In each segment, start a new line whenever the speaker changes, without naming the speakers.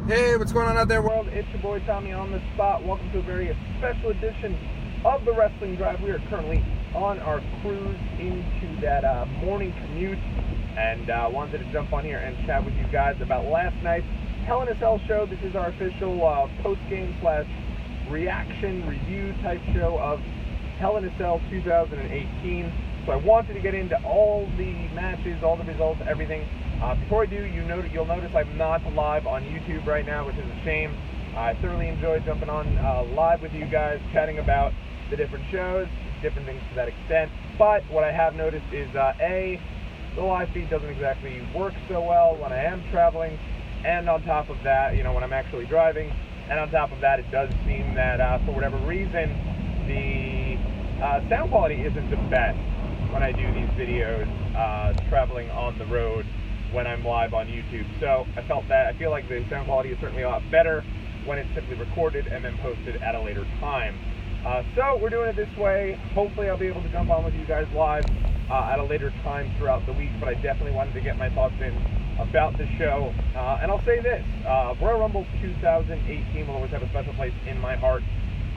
Hey, what's going on out there, world?
It's your boy Tommy on the spot. Welcome to a very special edition of the Wrestling Drive. We are currently on our cruise into that morning commute, and wanted to jump on here and chat with you guys about last night's Hell in a Cell show. This is our official post-game / reaction review type show of Hell in a Cell 2018. So I wanted to get into all the matches, all the results, everything. Before I do, you'll notice I'm not live on YouTube right now, which is a shame. I thoroughly enjoyed jumping on live with you guys, chatting about the different shows, different things to that extent. But what I have noticed is, the live feed doesn't exactly work so well when I am traveling, and on top of that, when I'm actually driving, and on top of that, it does seem that for whatever reason, the sound quality isn't the best when I do these videos traveling on the road when I'm live on YouTube. So I feel like the sound quality is certainly a lot better when it's simply recorded and then posted at a later time. So we're doing it this way. Hopefully I'll be able to jump on with you guys live at a later time throughout the week, but I definitely wanted to get my thoughts in about the show. And I'll say this, Royal Rumble 2018 will always have a special place in my heart.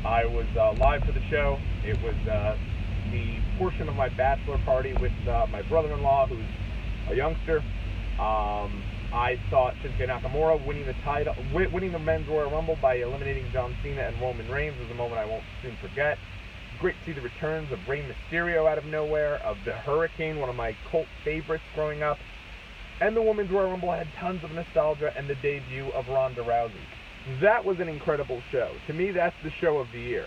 I was live for the show. It was the portion of my bachelor party with my brother-in-law, who's a youngster. I thought Shinsuke Nakamura winning the men's Royal Rumble by eliminating John Cena and Roman Reigns was a moment I won't soon forget. Great to see the returns of Rey Mysterio out of nowhere, of the Hurricane, one of my cult favorites growing up, and the Women's Royal Rumble had tons of nostalgia, and the debut of Ronda Rousey. That was an incredible show. To me, that's the show of the year.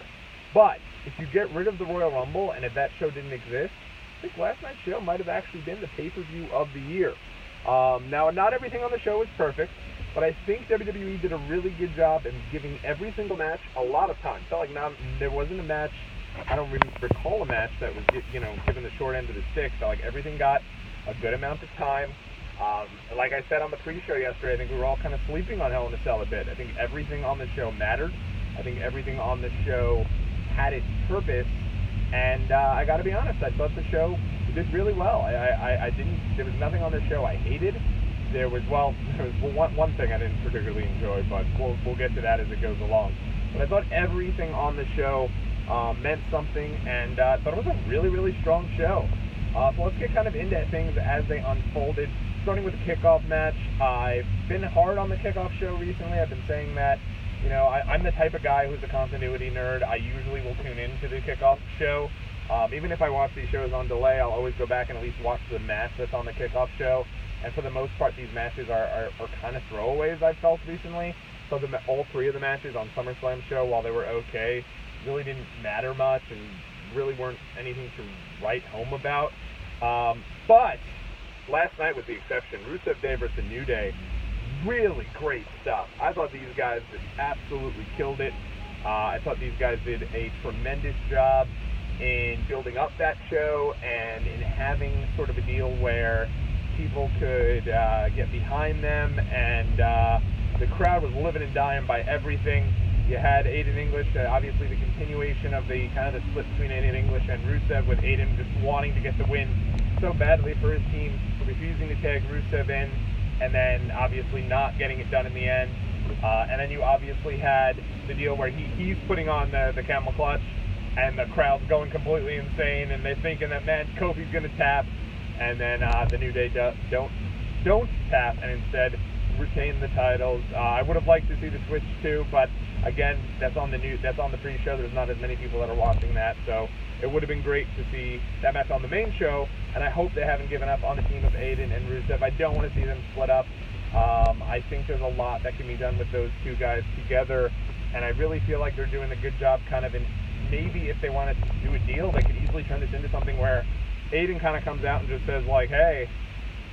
But if you get rid of the Royal Rumble, and if that show didn't exist, I think last night's show might have actually been the pay-per-view of the year. Now, not everything on the show was perfect, but I think WWE did a really good job in giving every single match a lot of time. Felt like there wasn't a match, I don't recall a match that was, given the short end of the stick. Felt like everything got a good amount of time. Like I said on the pre-show yesterday, I think we were all kind of sleeping on Hell in a Cell a bit. I think everything on the show mattered. I think everything on the show had its purpose, and I got to be honest, I thought the show did really well. There was nothing on the show I hated. There was one thing I didn't particularly enjoy, but we'll get to that as it goes along. But I thought everything on the show meant something, and I thought it was a really, really strong show. So let's get kind of into things as they unfolded. Starting with the kickoff match, I've been hard on the kickoff show recently. I've been saying that, I'm the type of guy who's a continuity nerd. I usually will tune into the kickoff show. Even if I watch these shows on delay, I'll always go back and at least watch the match that's on the kickoff show. And for the most part, these matches are kind of throwaways, I've felt recently. So all three of the matches on SummerSlam show, while they were okay, really didn't matter much and really weren't anything to write home about. But last night was the exception. Rusev Day versus New Day, really great stuff. I thought these guys just absolutely killed it. I thought these guys did a tremendous job in building up that show and in having sort of a deal where people could get behind them, and the crowd was living and dying by everything. You had Aiden English, obviously the continuation of the kind of the split between Aiden English and Rusev, with Aiden just wanting to get the win so badly for his team, refusing to tag Rusev in, and then obviously not getting it done in the end. And then you obviously had the deal where he's putting on the camel clutch, and the crowd's going completely insane, and they're thinking that, man, Kofi's going to tap, and then the New Day don't tap, and instead retain the titles. I would have liked to see the switch too, but again, that's on the pre-show. There's not as many people that are watching that, so it would have been great to see that match on the main show, and I hope they haven't given up on the team of Aiden and Rusev. I don't want to see them split up. I think there's a lot that can be done with those two guys together, and I really feel like they're doing a good job kind of in, maybe if they wanted to do a deal, they could easily turn this into something where Aiden kind of comes out and just says, like, hey,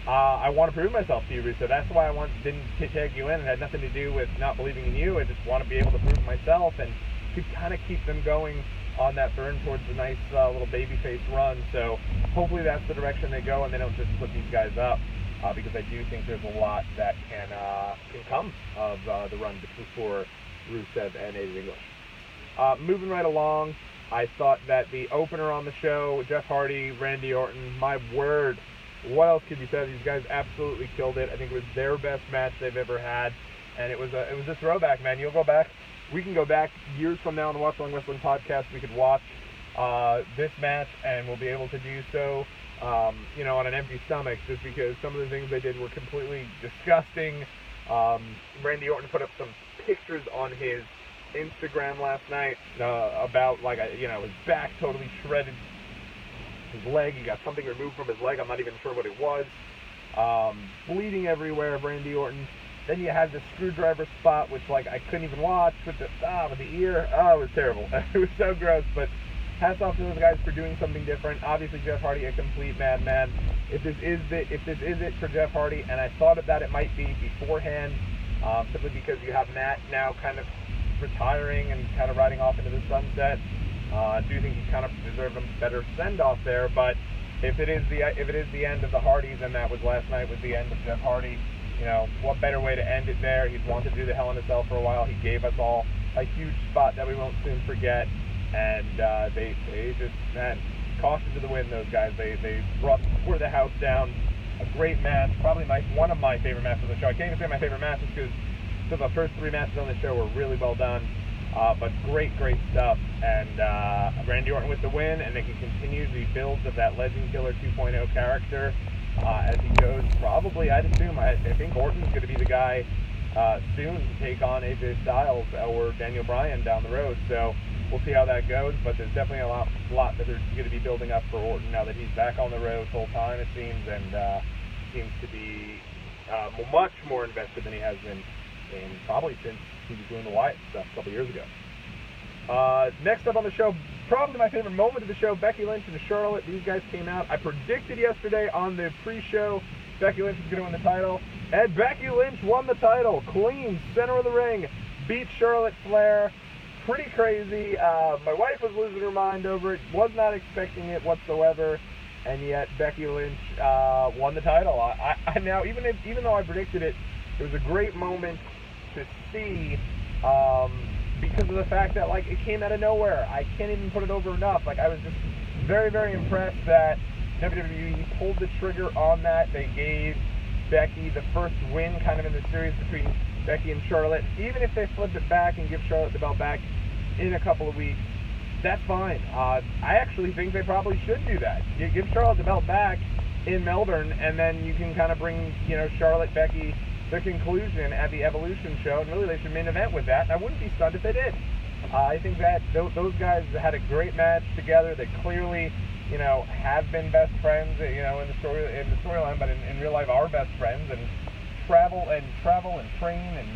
I want to prove myself to you, Rusev. That's why I didn't tag you in. It had nothing to do with not believing in you. I just want to be able to prove myself, and to kind of keep them going on that burn towards a nice little babyface run. So hopefully that's the direction they go, and they don't just split these guys up, because I do think there's a lot that can come of the run for Rusev and Aiden English. Moving right along, I thought that the opener on the show, Jeff Hardy, Randy Orton, my word, what else could be said? These guys absolutely killed it. I think it was their best match they've ever had. and it was a throwback, man. You'll go back. We can go back years from now on the Watch Along Wrestling podcast. We could watch this match, and we'll be able to do so, on an empty stomach, just because some of the things they did were completely disgusting. Randy Orton put up some pictures on his Instagram last night about his back totally shredded, his leg. He got something removed from his leg. I'm not even sure what it was. Bleeding everywhere of Randy Orton. Then you had the screwdriver spot, which I couldn't even watch with the ear. Oh, it was terrible. It was so gross. But hats off to those guys for doing something different. Obviously, Jeff Hardy, a complete madman. If this is it for Jeff Hardy, and I thought that it might be beforehand, simply because you have Matt now kind of retiring and kind of riding off into the sunset. I do think he kind of deserved a better send-off there. But if it is the end of the Hardys, and that was last night was the end of Jeff Hardy, what better way to end it there? He's wanted to do the Hell in a Cell for a while. He gave us all a huge spot that we won't soon forget. And they just, man, caution to the wind, those guys. They tore the house down. A great match. Probably one of my favorite matches of the show. I can't even say my favorite matches because the first three matches on the show were really well done. But great stuff. And Randy Orton with the win, and they can continue the builds of that Legend Killer 2.0 character as he goes. Probably, I'd assume, I think Orton's going to be the guy soon to take on AJ Styles or Daniel Bryan down the road. So we'll see how that goes. But there's definitely a lot that they're going to be building up for Orton now that he's back on the road full time, it seems, and seems to be much more invested than he has been in probably since he was doing the Wyatt stuff a couple years ago. Next up on the show, probably my favorite moment of the show, Becky Lynch and Charlotte. These guys came out. I predicted yesterday on the pre-show Becky Lynch was going to win the title, and Becky Lynch won the title. Clean, center of the ring, beat Charlotte Flair. Pretty crazy. My wife was losing her mind over it. Was not expecting it whatsoever, and yet Becky Lynch won the title. I now, even though I predicted it, it was a great moment to see, because of the fact that it came out of nowhere. I can't even put it over enough. I was just very, very impressed that WWE pulled the trigger on that. They gave Becky the first win kind of in the series between Becky and Charlotte. Even if they flipped it back and give Charlotte the belt back in a couple of weeks, that's fine. I actually think they probably should do that. You give Charlotte the belt back in Melbourne, and then you can kind of bring, Charlotte, Becky, the conclusion at the Evolution show, and really they should main event with that, and I wouldn't be stunned if they did. I think that those guys had a great match together. They clearly, have been best friends, in the storyline, but in real life are best friends, and travel and train, and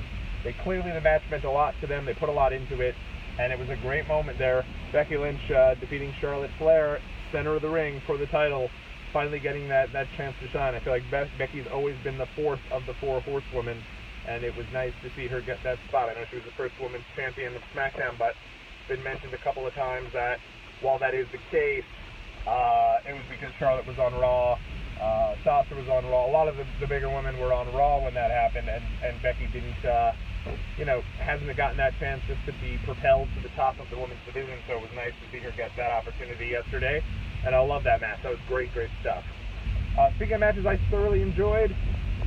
the match meant a lot to them. They put a lot into it, and it was a great moment there. Becky Lynch defeating Charlotte Flair, center of the ring for the title, finally getting that chance to shine. I feel like Becky's always been the fourth of the four horsewomen, and it was nice to see her get that spot. I know she was the first women's champion of SmackDown, but it's been mentioned a couple of times that while that is the case, it was because Charlotte was on Raw, Sasha was on Raw. A lot of the bigger women were on Raw when that happened, and Becky didn't, hasn't gotten that chance just to be propelled to the top of the women's division, so it was nice to see her get that opportunity yesterday, and I love that match. That was great stuff. Speaking of matches I thoroughly enjoyed,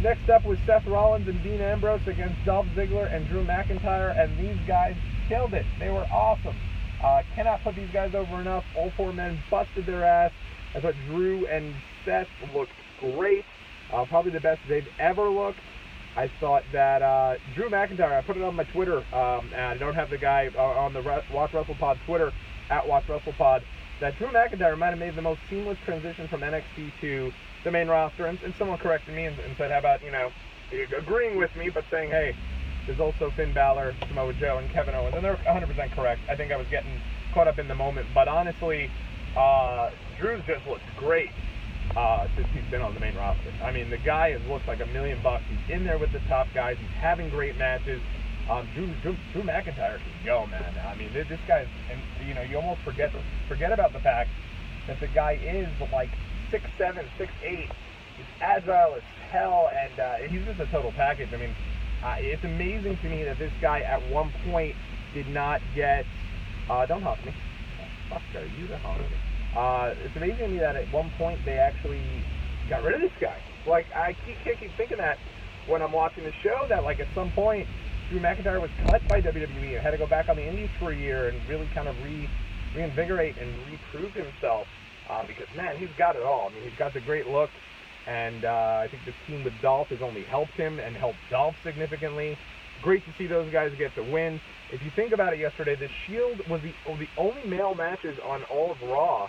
next up was Seth Rollins and Dean Ambrose against Dolph Ziggler and Drew McIntyre, and these guys killed it. They were awesome. Cannot put these guys over enough. All four men busted their ass. I thought Drew and Seth looked great. Probably the best they've ever looked. I thought that Drew McIntyre, I put it on my Twitter, and I don't have the guy on the Watch WrestlePod Twitter, at Watch WrestlePod, that Drew McIntyre might have made the most seamless transition from NXT to the main roster. And someone corrected me and said, how about, agreeing with me, but saying, hey, there's also Finn Balor, Samoa Joe, and Kevin Owens. And they're 100% correct. I think I was getting caught up in the moment. But honestly, Drew's just looked great since he's been on the main roster. I mean, the guy has looked like $1 million. He's in there with the top guys. He's having great matches. Drew McIntyre can go, man. I mean, this guy's, and you almost forget about the fact that the guy is 6'7", 6'8". He's agile as hell, and he's just a total package. I mean, it's amazing to me that this guy at one point did not get, don't honk me. Fuck are you to honk me? It's amazing to me that at one point they actually got rid of this guy. I keep thinking that. when I'm watching the show that, like, at some point, Drew McIntyre was cut by WWE and had to go back on the indies for a year and really kind of reinvigorate and reprove himself. Because, man, he's got it all. I mean, he's got the great look, and I think the team with Dolph has only helped him and helped Dolph significantly. Great to see those guys get the win. If you think about it, yesterday, the Shield was the only male matches on all of Raw,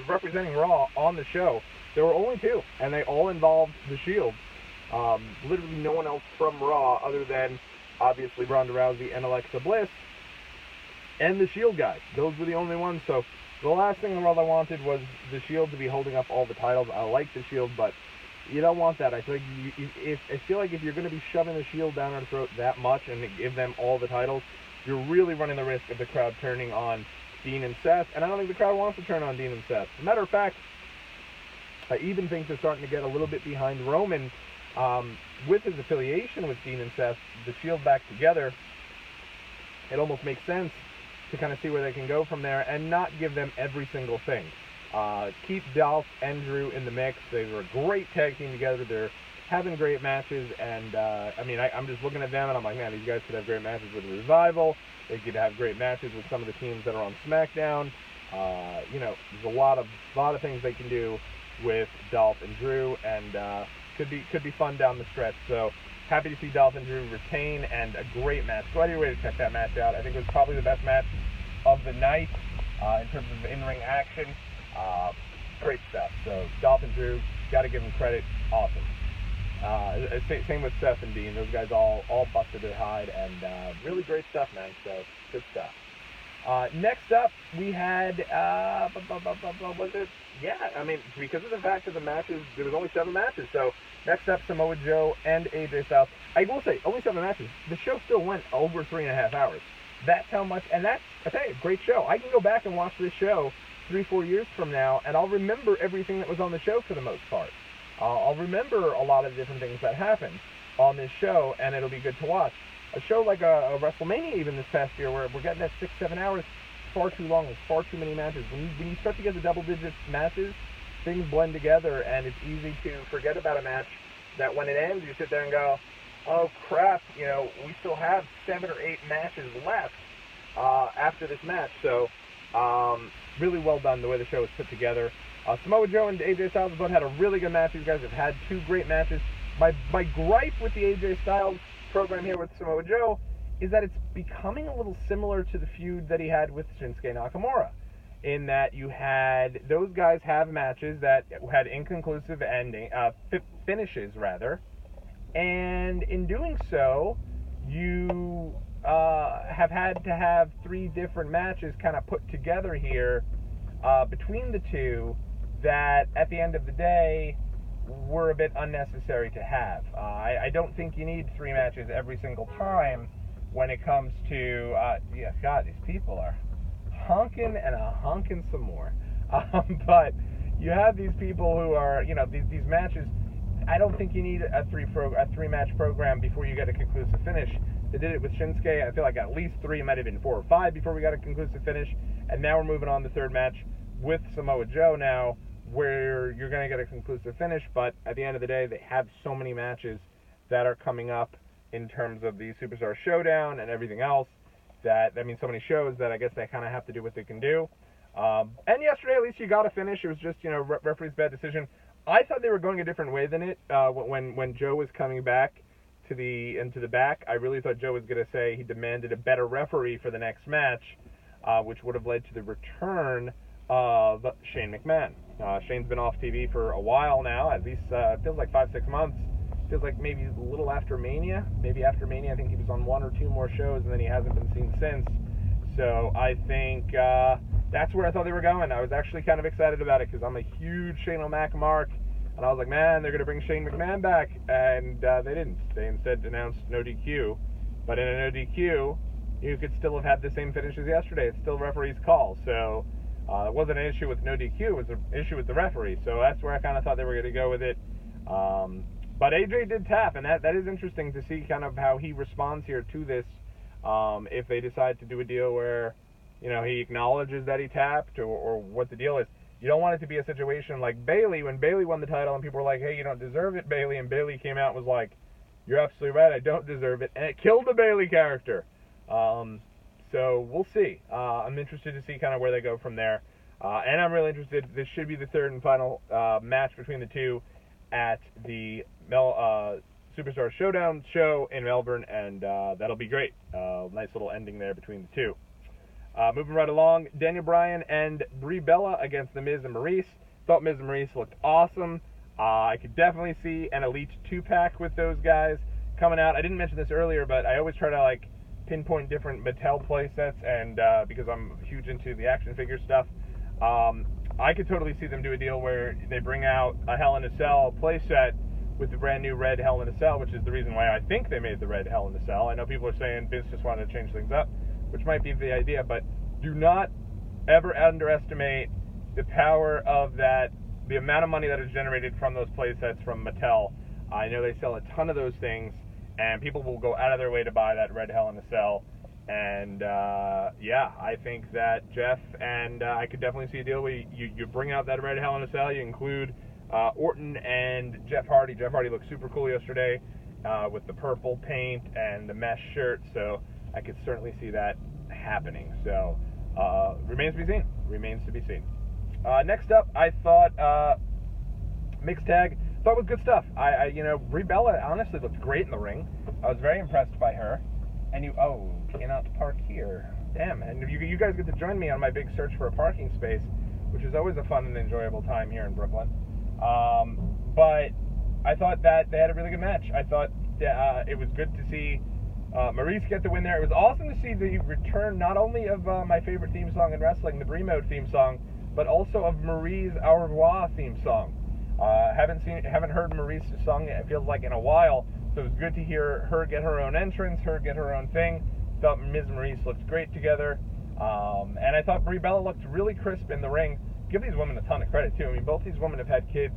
representing Raw on the show. There were only 2, and they all involved the Shield. Literally no one else from Raw other than, obviously, Ronda Rousey and Alexa Bliss and the Shield guys. Those were the only ones. So the last thing in the world I wanted was the Shield to be holding up all the titles. I like the Shield, but you don't want that. I feel like if you're going to be shoving the Shield down our throat that much and give them all the titles, you're really running the risk of the crowd turning on Dean and Seth. And I don't think the crowd wants to turn on Dean and Seth. As a matter of fact, I even think they're starting to get a little bit behind Roman with his affiliation with Dean and Seth, the Shield back together. It almost makes sense to kind of see where they can go from there and not give them every single thing. Keep Dolph and Drew in the mix. They were a great tag team together. They're having great matches, and I'm just looking at them and I'm like, man, these guys could have great matches with the Revival. They could have great matches with some of the teams that are on SmackDown. There's a lot of things they can do with Dolph and Drew, and could be fun down the stretch. So happy to see Dolph and Drew retain, and a great match. Go out of your way to check that match out. I think it was probably the best match of the night in terms of in-ring action. Great stuff. So Dolph and Drew, got to give them credit. Awesome. Same with Seth and Dean. Those guys all busted their hide, and really great stuff, man. So good stuff. Next up, we had, was it? Yeah, I mean, because of the fact of the matches, there was only 7 matches. So next up, Samoa Joe and AJ Styles. I will say, only 7 matches. The show still went over 3.5 hours. That's how much, and that's, I tell you, a great show. I can go back and watch this show 3-4 years from now, and I'll remember everything that was on the show for the most part. I'll remember a lot of different things that happened on this show, and it'll be good to watch. A show like a WrestleMania even this past year, where we're getting that 6-7 hours, far too long. There's far too many matches. When you start to get the double-digit matches, things blend together, and it's easy to forget about a match that when it ends, you sit there and go, oh, crap, we still have 7 or 8 matches left after this match. So really well done the way the show was put together. Samoa Joe and AJ Styles both had a really good match. These guys have had 2 great matches. My gripe with the AJ Styles program here with Samoa Joe is that it's becoming a little similar to the feud that he had with Shinsuke Nakamura, in that you had those guys have matches that had inconclusive finishes, and in doing so, you have had to have 3 different matches kind of put together here between the 2 that, at the end of the day, were a bit unnecessary to have. I don't think you need 3 matches every single time when it comes to, God, these people are honking and honking some more. But you have these people who are, these matches. I don't think you need a 3-match program before you get a conclusive finish. They did it with Shinsuke. I feel like at least 3, it might have been 4 or 5 before we got a conclusive finish. And now we're moving on to the 3rd match with Samoa Joe now, where you're going to get a conclusive finish, but at the end of the day, they have so many matches that are coming up in terms of the Superstar Showdown and everything else so many shows that I guess they kind of have to do what they can do. And yesterday, at least you got a finish. It was just, referee's bad decision. I thought they were going a different way than it. When Joe was coming back into the back, I really thought Joe was going to say he demanded a better referee for the next match, which would have led to the return of Shane McMahon. Shane's been off TV for a while now, at least it feels like 5-6 months. Feels like maybe a little after Mania. Maybe after Mania, I think he was on 1 or 2 more shows, and then he hasn't been seen since. So I think that's where I thought they were going. I was actually kind of excited about it because I'm a huge Shane O'Mac mark, and I was like, man, they're going to bring Shane McMahon back, and they didn't. They instead announced no DQ. But in a no DQ, you could still have had the same finish as yesterday. It's still referee's call. So it wasn't an issue with no DQ. It was an issue with the referee. So that's where I kind of thought they were going to go with it. But AJ did tap, and that is interesting to see kind of how he responds here to this. If they decide to do a deal where, he acknowledges that he tapped or what the deal is. You don't want it to be a situation like Bayley, when Bayley won the title and people were like, hey, you don't deserve it, Bayley. And Bayley came out and was like, You're absolutely right. I don't deserve it. And it killed the Bayley character. So we'll see. I'm interested to see kind of where they go from there. And I'm really interested. This should be the third and final match between the two at the Superstar Showdown show in Melbourne, and that'll be great. Nice little ending there between the two. Moving right along, Daniel Bryan and Brie Bella against The Miz and Maryse. Thought Miz and Maryse looked awesome. I could definitely see an Elite 2-pack with those guys coming out. I didn't mention this earlier, but I always try to pinpoint different Mattel play sets, and because I'm huge into the action figure stuff, I could totally see them do a deal where they bring out a Hell in a Cell play set with the brand new red Hell in a Cell, which is the reason why I think they made the red Hell in a Cell. I know people are saying Vince just wanted to change things up, which might be the idea, but do not ever underestimate the power of that, the amount of money that is generated from those play sets from Mattel. I know they sell a ton of those things, and people will go out of their way to buy that red Hell in a Cell. And yeah, I think that Jeff and I could definitely see a deal where you bring out that red Hell in a Cell. You include Orton and Jeff Hardy. Jeff Hardy looked super cool yesterday with the purple paint and the mesh shirt, so I could certainly see that happening. So remains to be seen. Remains to be seen. Next up, I thought mixed tag. Thought was good stuff. Brie Bella honestly looked great in the ring. I was very impressed by her. And cannot park here. Damn, and you guys get to join me on my big search for a parking space, which is always a fun and enjoyable time here in Brooklyn. But I thought that they had a really good match. I thought it was good to see Maryse get the win there. It was awesome to see the return not only of my favorite theme song in wrestling, the Brie Mode theme song, but also of Marie's Au Revoir theme song. Haven't heard Maryse sung, it feels like, in a while. So it was good to hear her get her own entrance, her get her own thing. Thought Miz and Maryse looked great together. And I thought Brie Bella looked really crisp in the ring. Give these women a ton of credit, too. I mean, both these women have had kids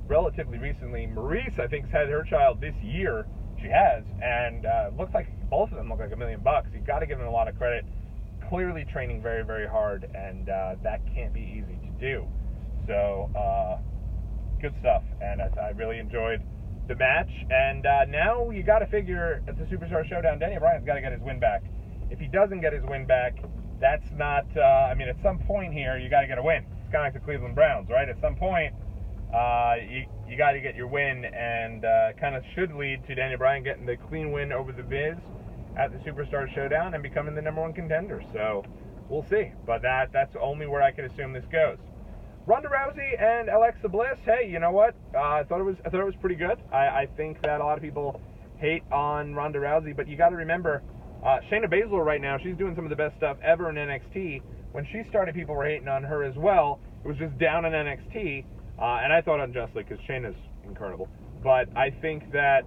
relatively recently. Maryse, I think, has had her child this year. She has. And looks like both of them look like $1 million. You got to give them a lot of credit. Clearly training very, very hard, and that can't be easy to do. So, good stuff. And I really enjoyed the match, and now you got to figure at the Superstar Showdown, Daniel Bryan's got to get his win back. If he doesn't get his win back, that's not, at some point here, you got to get a win. It's kind of like the Cleveland Browns, right? At some point, you got to get your win, and kind of should lead to Daniel Bryan getting the clean win over the Miz at the Superstar Showdown and becoming the #1 contender. So we'll see, but that's only where I can assume this goes. Ronda Rousey and Alexa Bliss. Hey, you know what? I thought it was pretty good. I think that a lot of people hate on Ronda Rousey, but you got to remember, Shayna Baszler right now, she's doing some of the best stuff ever in NXT. When she started, people were hating on her as well. It was just down in NXT, and I thought unjustly because Shayna's incredible. But I think that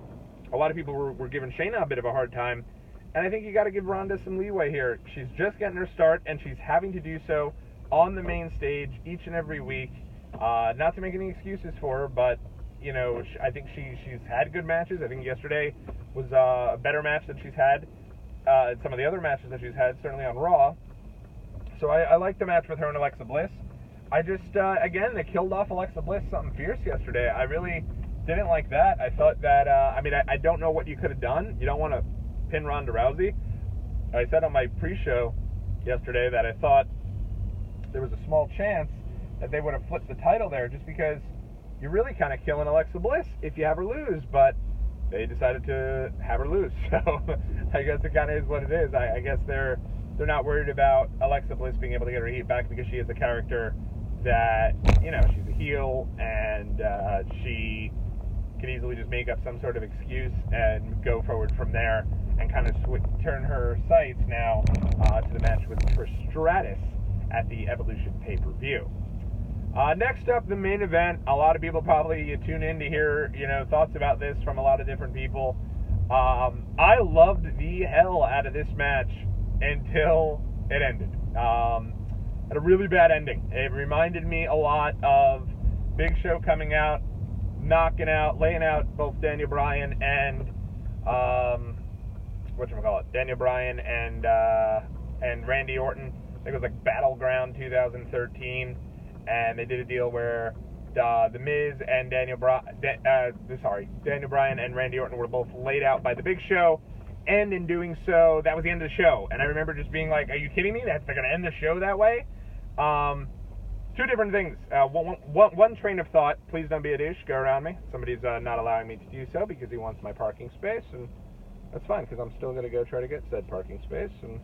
a lot of people were giving Shayna a bit of a hard time, and I think you got to give Ronda some leeway here. She's just getting her start, and she's having to do so on the main stage each and every week. Not to make any excuses for her, but I think she's had good matches. I think yesterday was a better match than she's had some of the other matches that she's had, certainly on Raw. So I like the match with her and Alexa Bliss. I just again, they killed off Alexa Bliss something fierce yesterday. I really didn't like that. I thought that I don't know what you could have done. You don't want to pin Ronda Rousey. I said on my pre-show yesterday that I thought there was a small chance that they would have flipped the title there, just because you're really kind of killing Alexa Bliss if you have her lose, but they decided to have her lose. So I guess it kind of is what it is. I guess they're not worried about Alexa Bliss being able to get her heat back because she is a character that, she's a heel, and she can easily just make up some sort of excuse and go forward from there and kind of turn her sights now to the match with Trish Stratus at the Evolution pay-per-view. Next up, the main event. A lot of people probably tune in to hear, thoughts about this from a lot of different people. I loved the hell out of this match until it ended. Had a really bad ending. It reminded me a lot of Big Show coming out, laying out both Daniel Bryan and Daniel Bryan and Randy Orton. I think it was like Battleground 2013, and they did a deal where The Miz and Daniel Bryan and Randy Orton were both laid out by the Big Show, and in doing so, that was the end of the show. And I remember just being like, "Are you kidding me? They're going to end the show that way?" Two different things. One train of thought: please don't be a douche. Go around me. Somebody's not allowing me to do so because he wants my parking space, and that's fine because I'm still going to go try to get said parking space and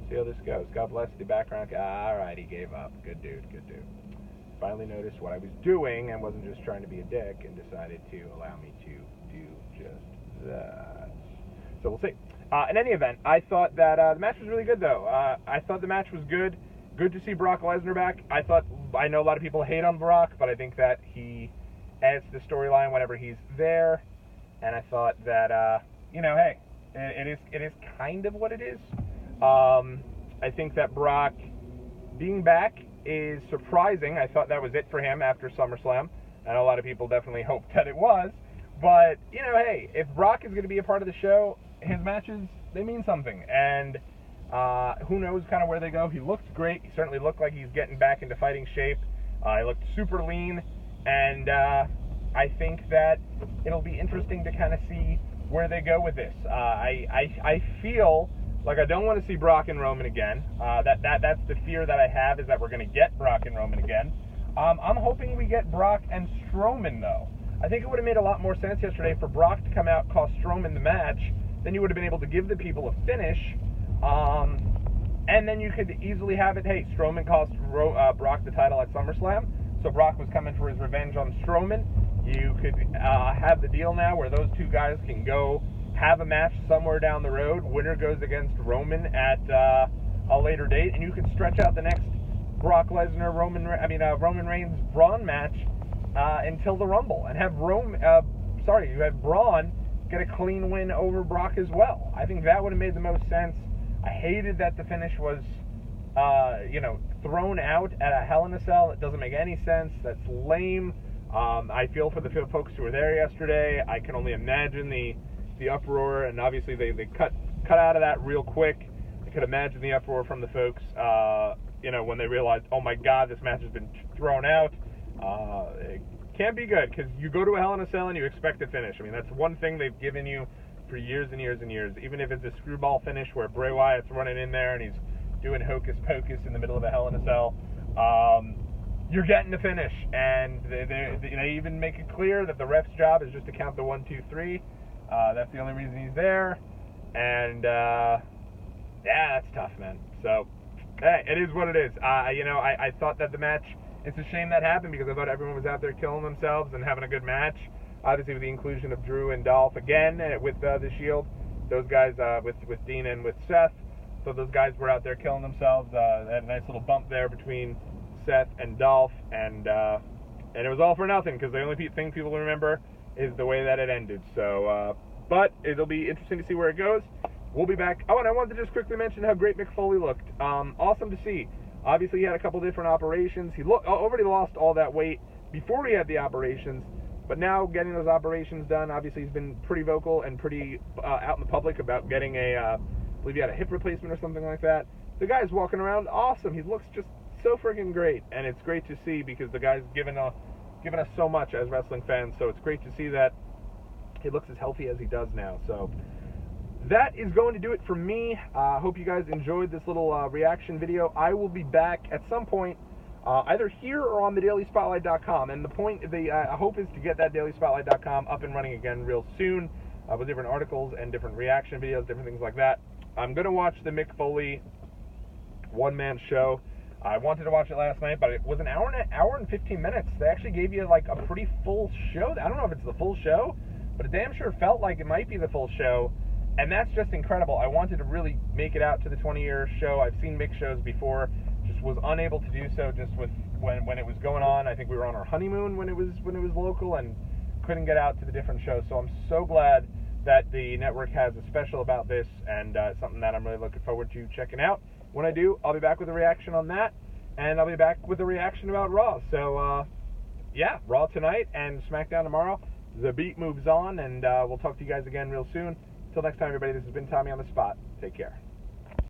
see how this goes. God bless the background guy. All right, he gave up. Good dude. Good dude. Finally noticed what I was doing and wasn't just trying to be a dick and decided to allow me to do just that. So we'll see. In any event, I thought that the match was really good, though. I thought the match was good. Good to see Brock Lesnar back. I know a lot of people hate on Brock, but I think that he adds to the storyline whenever he's there. And I thought that, hey, it is kind of what it is. I think that Brock being back is surprising. I thought that was it for him after SummerSlam. I know a lot of people definitely hoped that it was. But, hey, if Brock is going to be a part of the show, his matches, they mean something. And who knows kind of where they go. He looks great. He certainly looked like he's getting back into fighting shape. He looked super lean. And I think that it'll be interesting to kind of see where they go with this. I feel like I don't want to see Brock and Roman again. That's the fear that I have, is that we're going to get Brock and Roman again. I'm hoping we get Brock and Strowman, though. I think it would have made a lot more sense yesterday for Brock to come out, cost Strowman the match. Then you would have been able to give the people a finish. And then you could easily have it, hey, Strowman cost Brock the title at SummerSlam. So Brock was coming for his revenge on Strowman. You could have the deal now where those two guys can go have a match somewhere down the road. Winner goes against Roman at a later date, and you could stretch out the next Brock Lesnar, Roman Reigns Braun match until the Rumble, and have you have Braun get a clean win over Brock as well. I think that would have made the most sense. I hated that the finish was thrown out at a Hell in a Cell. It doesn't make any sense. That's lame. I feel for the folks who were there yesterday. I can only imagine the uproar, and obviously they cut out of that real quick. I could imagine the uproar from the folks, when they realized, oh my God, this match has been thrown out. It can't be good, because you go to a Hell in a Cell and you expect a finish. I mean, that's one thing they've given you for years and years and years. Even if it's a screwball finish where Bray Wyatt's running in there and he's doing hocus pocus in the middle of a Hell in a Cell, you're getting the finish. And they even make it clear that the ref's job is just to count the 1, 2, 3. That's the only reason he's there. And, that's tough, man. So, hey, it is what it is. I thought that the match, it's a shame that happened because I thought everyone was out there killing themselves and having a good match. Obviously, with the inclusion of Drew and Dolph again with the Shield, those guys with Dean and with Seth, so those guys were out there killing themselves. They had a nice little bump there between Seth and Dolph, and it was all for nothing because the only thing people remember is the way that it ended. So, but it'll be interesting to see where it goes. We'll be back. Oh, and I wanted to just quickly mention how great Mick Foley looked. Awesome to see. Obviously, he had a couple different operations. He already lost all that weight before he had the operations, but now getting those operations done, obviously he's been pretty vocal and pretty out in the public about getting I believe he had a hip replacement or something like that. The guy's walking around awesome. He looks just so freaking great, and it's great to see because the guy's given us so much as wrestling fans, so it's great to see that he looks as healthy as he does now. So that is going to do it for me. Hope you guys enjoyed this little reaction video. I will be back at some point, either here or on the DailySpotlight.com. And the hope is to get that DailySpotlight.com up and running again real soon with different articles and different reaction videos, different things like that. I'm going to watch the Mick Foley one-man show. I wanted to watch it last night, but it was an hour and 15 minutes. They actually gave you like a pretty full show. I don't know if it's the full show, but it damn sure felt like it might be the full show. And that's just incredible. I wanted to really make it out to the 20-year show. I've seen Mick shows before, just was unable to do so just with when it was going on. I think we were on our honeymoon when it was local and couldn't get out to the different shows. So I'm so glad that the network has a special about this, and something that I'm really looking forward to checking out. When I do, I'll be back with a reaction on that, and I'll be back with a reaction about Raw. So, yeah, Raw tonight and SmackDown tomorrow. The beat moves on, and we'll talk to you guys again real soon. Until next time, everybody, this has been Tommy on the Spot. Take care.